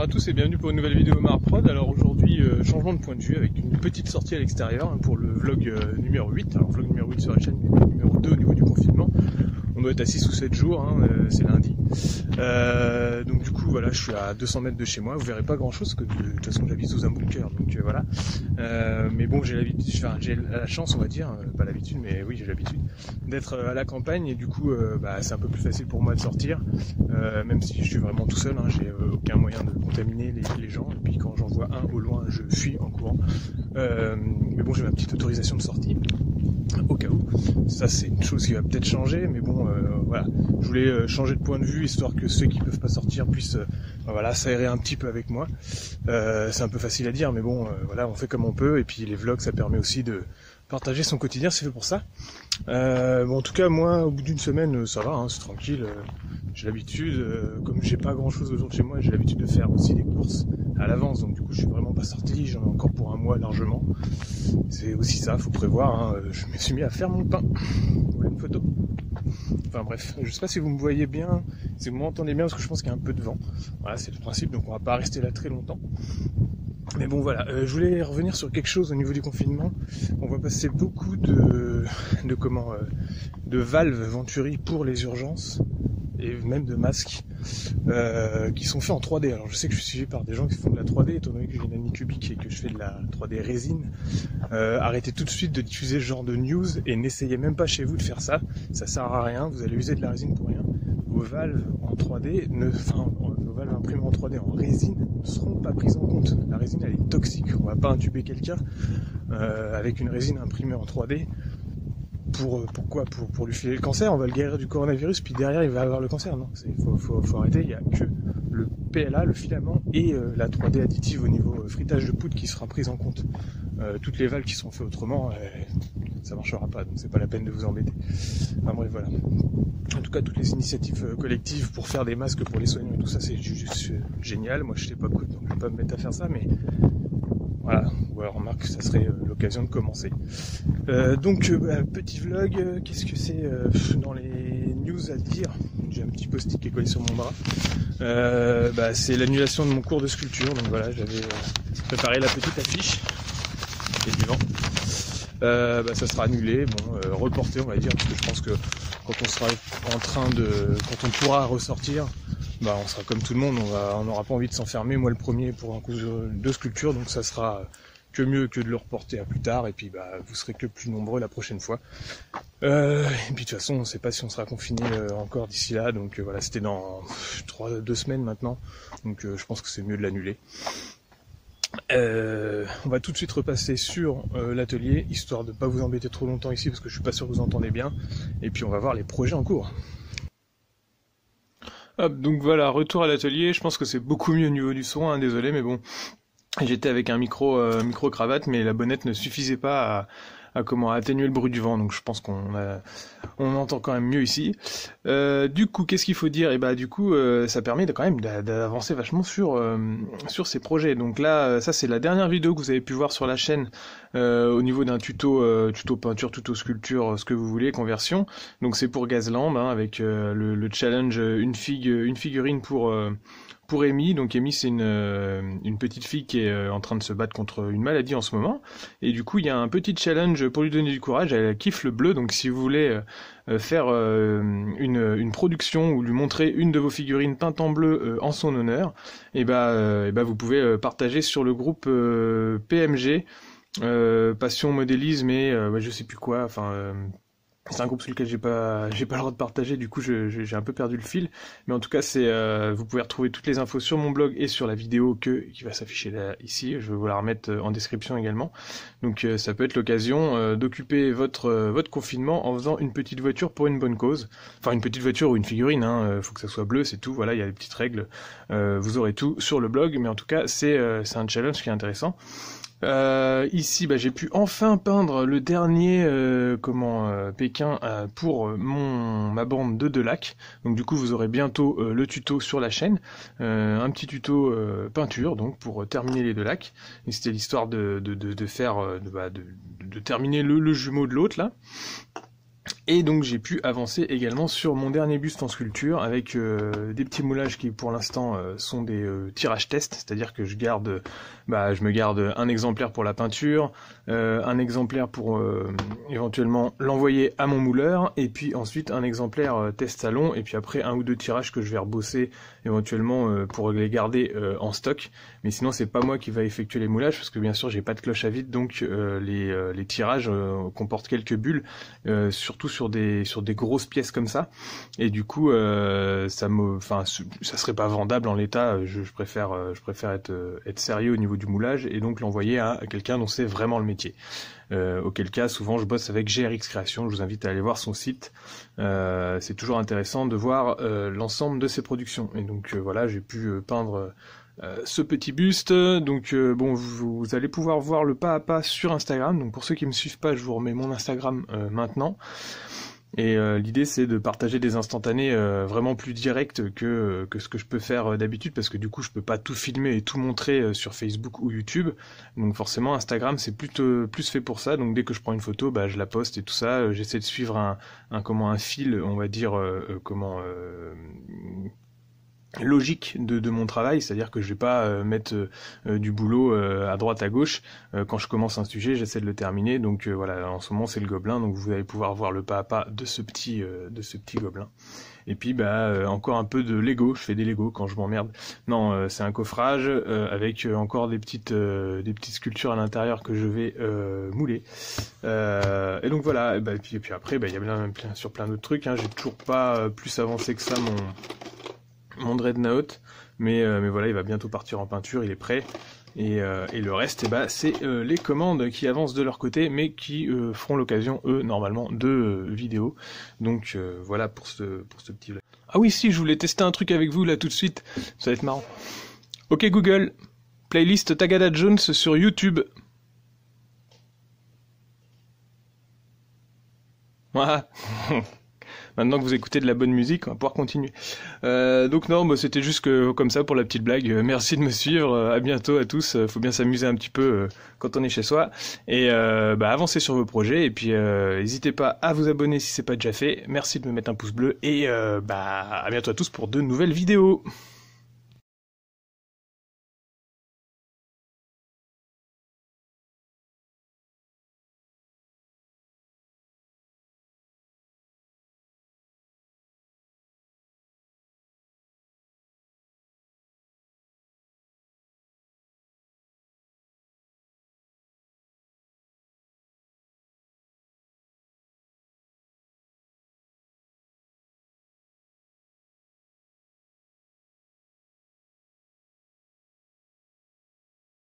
Bonjour à tous et bienvenue pour une nouvelle vidéo Marprod. Alors aujourd'hui, changement de point de vue avec une petite sortie à l'extérieur pour le vlog numéro 8. Alors vlog numéro 8 sur la chaîne, mais numéro 2 au niveau du confinement. On doit être à 6 ou 7 jours, c'est lundi. Donc du coup voilà, je suis à 200 mètres de chez moi, vous verrez pas grand chose, parce que de toute façon j'habite sous un bunker, donc voilà. Mais bon, j'ai la chance, on va dire, pas l'habitude, mais oui j'ai l'habitude, d'être à la campagne, et du coup c'est un peu plus facile pour moi de sortir, même si je suis vraiment tout seul, j'ai aucun moyen de contaminer les gens, et puis quand j'en vois un au loin, je fuis en courant. Mais bon, j'ai ma petite autorisation de sortie, au cas où. Ça c'est une chose qui va peut-être changer, mais bon voilà, je voulais changer de point de vue histoire que ceux qui peuvent pas sortir puissent voilà, s'aérer un petit peu avec moi. C'est un peu facile à dire, mais bon voilà, on fait comme on peut, et puis les vlogs ça permet aussi de partager son quotidien, c'est fait pour ça. Bon, en tout cas moi au bout d'une semaine ça va, c'est tranquille, j'ai l'habitude, comme j'ai pas grand chose autour de chez moi, j'ai l'habitude de faire aussi des courses à l'avance, donc du coup je suis vraiment pas sorti, j'en ai encore pour un mois largement. C'est aussi ça, faut prévoir, je me suis mis à faire mon pain. Vous voulez une photo? Enfin bref, je sais pas si vous me voyez bien, si vous m'entendez bien, parce que je pense qu'il y a un peu de vent. Voilà, c'est le principe, donc on va pas rester là très longtemps. Mais bon voilà, je voulais revenir sur quelque chose au niveau du confinement. On va passer beaucoup de valves Venturi pour les urgences, et même de masques qui sont faits en 3D. Alors je sais que je suis suivi par des gens qui font de la 3D, étant donné que j'ai une amie cubique et que je fais de la 3D résine. Arrêtez tout de suite de diffuser ce genre de news et n'essayez même pas chez vous de faire ça. Ça sert à rien, vous allez user de la résine pour rien. Vos valves en 3D, vos valves imprimées en 3D en résine ne seront pas prises en compte. La résine elle est toxique, on va pas intuber quelqu'un avec une résine imprimée en 3D. Pourquoi pour lui filer le cancer, on va le guérir du coronavirus, puis derrière il va avoir le cancer. Non, faut arrêter, il n'y a que le PLA, le filament, et la 3D additive au niveau fritage de poudre qui sera prise en compte. Toutes les valves qui sont faites autrement, ça marchera pas, donc c'est pas la peine de vous embêter. Enfin bref, voilà. En tout cas, toutes les initiatives collectives pour faire des masques pour les soignants et tout ça, c'est juste génial. Moi je sais pas quoi, donc je vais pas me mettre à faire ça, mais voilà, ou alors remarque, ça serait l'occasion de commencer. Petit vlog, qu'est-ce que c'est dans les news à dire? J'ai un petit post-it qui est collé sur mon bras. C'est l'annulation de mon cours de sculpture, donc voilà, j'avais préparé la petite affiche. Et du vent. Ça sera annulé, reporté on va dire, parce que je pense que quand on sera quand on pourra ressortir, on sera comme tout le monde, on n'aura pas envie de s'enfermer, moi le premier pour un cours de sculpture, donc ça sera que mieux que de le reporter à plus tard, et puis vous serez que plus nombreux la prochaine fois. Et puis de toute façon on ne sait pas si on sera confiné encore d'ici là, donc voilà, c'était dans 2 semaines maintenant, donc je pense que c'est mieux de l'annuler. On va tout de suite repasser sur l'atelier, histoire de ne pas vous embêter trop longtemps ici, parce que je suis pas sûr que vous entendez bien, et puis on va voir les projets en cours. Hop, donc voilà, retour à l'atelier, je pense que c'est beaucoup mieux au niveau du son, désolé, mais bon, j'étais avec un micro cravate, mais la bonnette ne suffisait pas à atténuer le bruit du vent, donc je pense qu'on entend quand même mieux ici. Du coup, qu'est-ce qu'il faut dire? Du coup, ça permet quand même d'avancer vachement sur ces projets. Donc là, ça c'est la dernière vidéo que vous avez pu voir sur la chaîne au niveau d'un tuto peinture, tuto sculpture, ce que vous voulez, conversion. Donc c'est pour Gazland, avec le challenge une figurine pour Amy. Donc Amy c'est une petite fille qui est en train de se battre contre une maladie en ce moment, et du coup il y a un petit challenge pour lui donner du courage. Elle kiffe le bleu, donc si vous voulez faire une production ou lui montrer une de vos figurines peintes en bleu en son honneur, vous pouvez partager sur le groupe PMG, Passion Modélisme et je sais plus quoi, c'est un groupe sur lequel j'ai pas le droit de partager, du coup j'ai un peu perdu le fil, mais en tout cas vous pouvez retrouver toutes les infos sur mon blog et sur la vidéo qui va s'afficher là ici. Je vais vous la remettre en description également. Donc ça peut être l'occasion d'occuper votre confinement en faisant une petite voiture pour une bonne cause. Enfin une petite voiture ou une figurine, faut que ça soit bleu, c'est tout. Voilà, il y a des petites règles. Vous aurez tout sur le blog, mais en tout cas c'est un challenge qui est intéressant. Ici, j'ai pu enfin peindre le dernier Pékin pour ma bande de 2 lacs. Donc du coup, vous aurez bientôt le tuto sur la chaîne, un petit tuto peinture, donc pour terminer les 2 lacs. Et c'était l'histoire de faire, de terminer le jumeau de l'autre là. Et donc j'ai pu avancer également sur mon dernier buste en sculpture avec des petits moulages qui pour l'instant sont des tirages tests, c'est-à-dire que je me garde un exemplaire pour la peinture, un exemplaire pour éventuellement l'envoyer à mon mouleur, et puis ensuite un exemplaire test salon, et puis après un ou deux tirages que je vais rebosser éventuellement pour les garder en stock. Mais sinon c'est pas moi qui va effectuer les moulages, parce que bien sûr j'ai pas de cloche à vide, donc les tirages comportent quelques bulles, surtout sur des grosses pièces comme ça, et du coup ça serait pas vendable en l'état. Je préfère être sérieux au niveau du moulage et donc l'envoyer à quelqu'un dont c'est vraiment le métier. Auquel cas souvent je bosse avec GRX Création, je vous invite à aller voir son site, c'est toujours intéressant de voir l'ensemble de ses productions. Et donc voilà, j'ai pu peindre ce petit buste. Donc bon, vous allez pouvoir voir le pas à pas sur Instagram. Donc pour ceux qui me suivent pas, je vous remets mon Instagram maintenant. Et l'idée c'est de partager des instantanés vraiment plus directs que ce que je peux faire d'habitude, parce que du coup je peux pas tout filmer et tout montrer sur Facebook ou YouTube. Donc forcément Instagram c'est plutôt plus fait pour ça. Donc dès que je prends une photo, bah je la poste et tout ça. J'essaie de suivre un fil, on va dire logique de mon travail, c'est-à-dire que je vais pas mettre du boulot à droite à gauche. Quand je commence un sujet, j'essaie de le terminer. Donc voilà, en ce moment c'est le gobelin, donc vous allez pouvoir voir le pas à pas de ce petit gobelin. Et puis encore un peu de Lego, je fais des Lego quand je m'emmerde. Non, c'est un coffrage avec encore des petites sculptures à l'intérieur que je vais mouler. Et donc voilà, et puis après il y a plein d'autres trucs, hein. J'ai toujours pas plus avancé que ça mon Dreadnought, mais voilà, il va bientôt partir en peinture, il est prêt. Et le reste, c'est les commandes qui avancent de leur côté, mais qui feront l'occasion, eux, normalement, de vidéos. Donc voilà pour ce petit... Ah oui, si, je voulais tester un truc avec vous, là, tout de suite. Ça va être marrant. Ok, Google, playlist Tagada Jones sur YouTube. Voilà. Maintenant que vous écoutez de la bonne musique, on va pouvoir continuer. Donc non, c'était juste comme ça pour la petite blague. Merci de me suivre. À bientôt à tous. Faut bien s'amuser un petit peu quand on est chez soi. Et avancez sur vos projets. Et puis n'hésitez pas à vous abonner si c'est pas déjà fait. Merci de me mettre un pouce bleu. Et à bientôt à tous pour de nouvelles vidéos.